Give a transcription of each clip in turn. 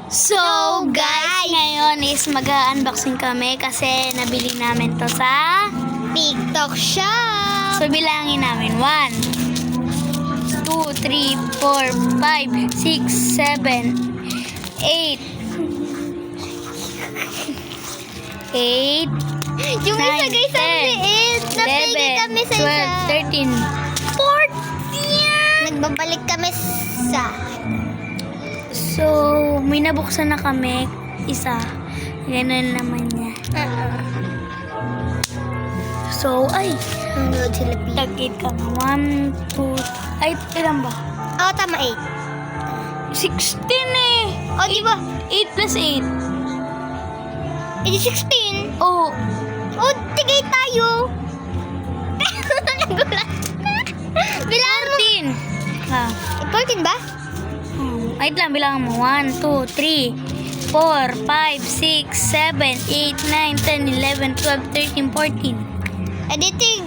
So guys, ngayon is mag-unboxing kami kasi nabili namin to sa TikTok shop. So bilangin namin 1, 2, 3, 4, 5, 6, 7, 8 Yung isa guys, ang liit. Napili kami sa isa. 12, 13, 14. Nagbabalik kami sa... So, may nabuksan na kami. Isa. Ganun naman niya. So, ay. Nanood sila P. Tag-8 ka na. 1, 2, ay, ilan ba? Oo, tama 8. 16 eh. O, di ba? 8 plus 8. Eh, di 16. Oh, O, tigay tayo. Nagulat. Bilangan mo. 14. Ah. 14 ba? Wait lang, bilangan mo. 1, 2, 3, 4, 5, 6, 7, 8, 9, 10, 11, 12, 13, 14. Eh, di tig...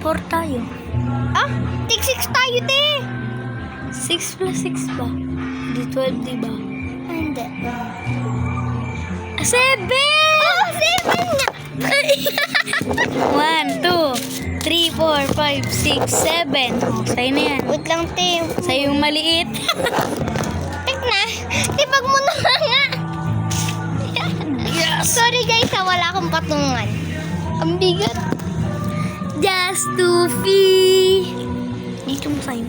4 tayo. Ah, tig 6 tayo, te. 6 plus 6 ba? Di 12, di ba? Hindi. 7! Oh, 7 nga. 1, 2, 3, 4, 5, 6, 7. Oh, sa'yo na yan. Wait lang, te. Sa'yo yung maliit. Tek na. Tipag mo na nga. Yes! Sorry guys, wala akong patungan. Ang bigat. Just to fee. Dito mo sa'yo.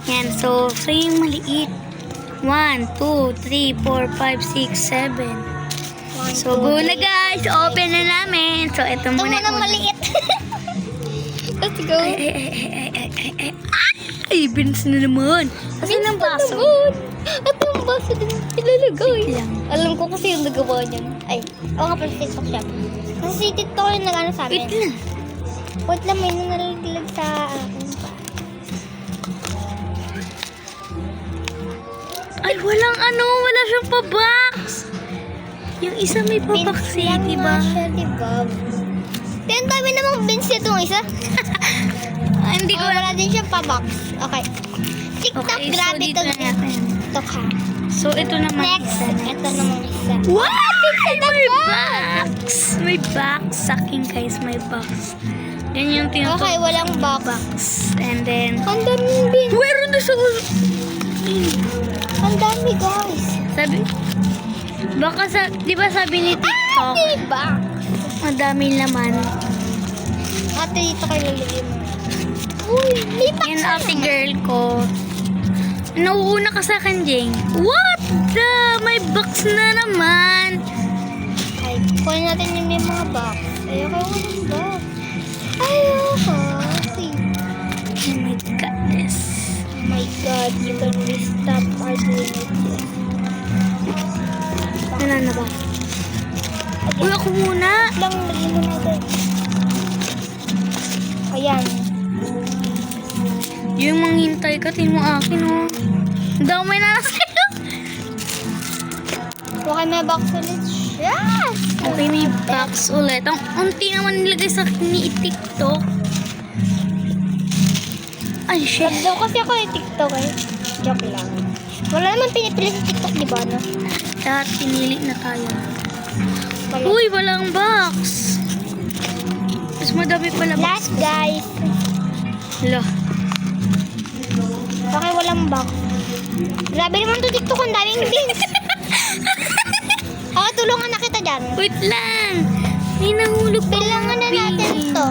Yan, so sa'yo yung maliit. 1, 2, 3, 4, 5, 6, 7. So, go na guys. Open na namin. So, ito Ito muna. muna yung- maliit. Let's go. Ay, bins na naman. Kasi ng baso. At yung baso din ilalagay. Wait lang. Alam ko kasi yung nagawa niyan. Ay, oo nga pala sa TikTok shop. Kasi si TikTok yung nag-ano sa Wait amin. lang. Wait lang, may nanalalag sa akin pa. Ay, walang ano. Wala siyang pa-box. Yung isa may pa-box eh, Lang diba? nga siya, diba? Pero ang dami namang bins itong isa. Ah, hindi ko Wala din siyang pa-box. Okay. TikTok, Okay, so grabe dito to. na natin. TikTok ha. So, ito naman. Next, isa. ito namang isa. Wow! May box! box! May box. Saking guys, may box. Yan yung tinutulog. Okay, walang box. Box. And then, Ang daming bins. meron na sa Ang dami guys. sabi, baka sa, di ba sabi ni TikTok, Diba? madami laman. Ate, dito kayo lalagyan mo. Uy, may box Yan na ate naman. girl ko. Nauuna ka sa akin, Jeng. What the? May box na naman. Ay, kunin natin yung may mga box. Ayoko yung box. Ayoko. See. Oh my goodness. Oh my God, you can really stop arguing with this. Ano na ba? Uy, ako muna. Lang, lagyan mo natin. Ayan. Yung manghintay ka, tingin mo akin, oh. Damay na sa'yo. Okay, may box ulit. Yes! Okay, may box ulit. Ang unti naman nilagay sa akin ni TikTok. Ay, shit. Daw kasi ako yung TikTok eh. Joke lang. Wala naman pinipili sa TikTok, di ba, no? Lahat pinili na tayo. Wala. Uy, walang box. Mas madami pala box. Last, guys. Hala. Okay, walang box. Grabe naman to TikTok. Ang daming bins. Okay, tulungan na kita dyan. Wait lang. May nahulog pa. Bilangan na natin to.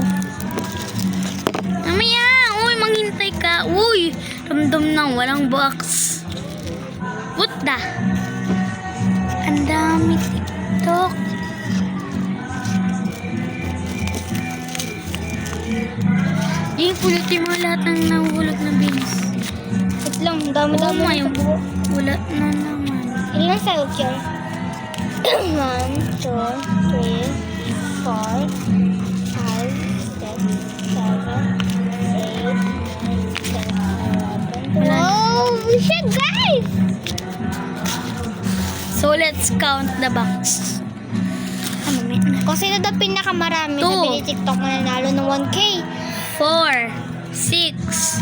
Mamaya. Uy, manghintay ka. Uy, ramdam na walang box. What the? Ang dami TikTok. Yung pulutin mo lahat ng nahulog na bins. Wait lang, dami-dami Oh my na sa buo. Wala na naman. Ilan sa wheelchair? 1, 2, 3, 4, 5, 6, 7, 8, 9, 10, 11, 12. Wow! Shit, guys! So, let's count the box. Ano, may Kung sino daw pinakamarami Two. na pini-TikTok mananalo ng 1K? 4, 6,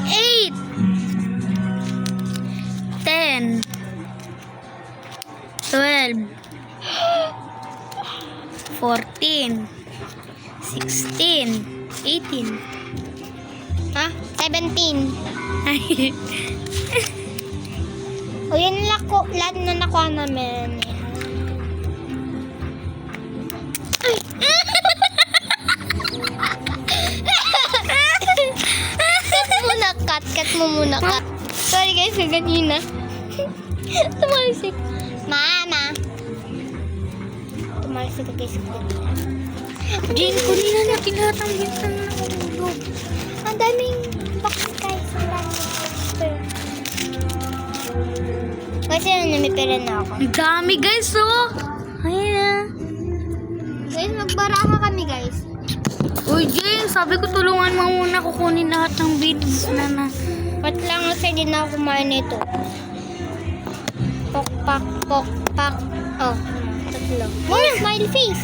8, 12, 14, 16, 18. Ha? 17. Ay, O yan lahat na nakuha namin. Cut mo muna, cut. Sorry guys, kanina. Tumalsik. Mama. Tumalsik guys. Jane, kunin na natin lahat ang bintang na nahulog. Ang daming box guys. Kasi may pera na ako. Ang dami guys, oh. Ayan. Guys, magbarama kami guys. Uy, Jane, sabi ko tulungan mo muna kukunin lahat ng beads na. Ba't lang kasi di na ako kumain nito? Pok, pak. Oh, tatlo. More smile face.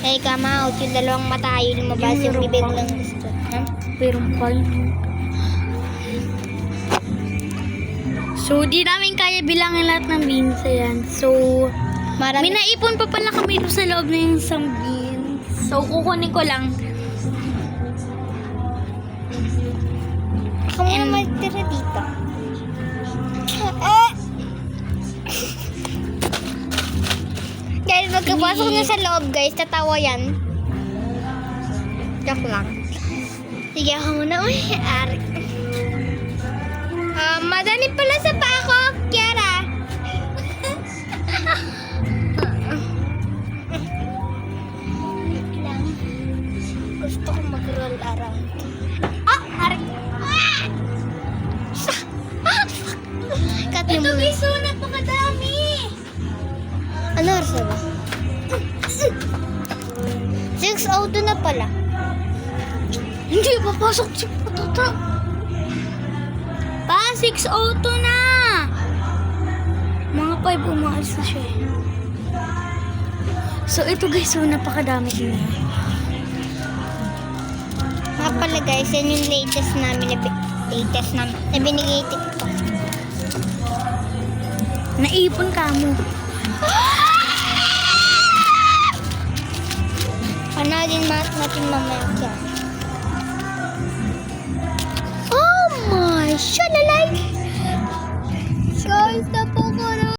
Hey, come out. Yung dalawang mata ayaw lumabas. Yung bibig lang gusto. Ha? Pero pa yun. So, di namin kaya bilangin lahat ng beans. Ayan. So, may naipon pa pala kami doon sa loob na yung isang beans. So, kukunin ko lang. Ako muna magtira dito. Guys, magkapasok na sa loob, guys. Tatawa yan. Joke lang. Sige, ako muna. Uy, ari. Madani pala sa paa ko, Kiara. Wait lang. Gusto ko mag-roll around. Ari. Cut mo muna. Ito, guys, napakadami. Ano oras na ba? 6:02 na pala. Hindi, papasok si Patata. Pa, 6:02 na. Mga 5 umaalis na siya. So, ito guys, so napakadami din. Nga pala guys, yan yung latest namin na binigay TikTok. Naipon ka mo. Panalin natin mamaya dyan. Oh my! Shalalay! Guys,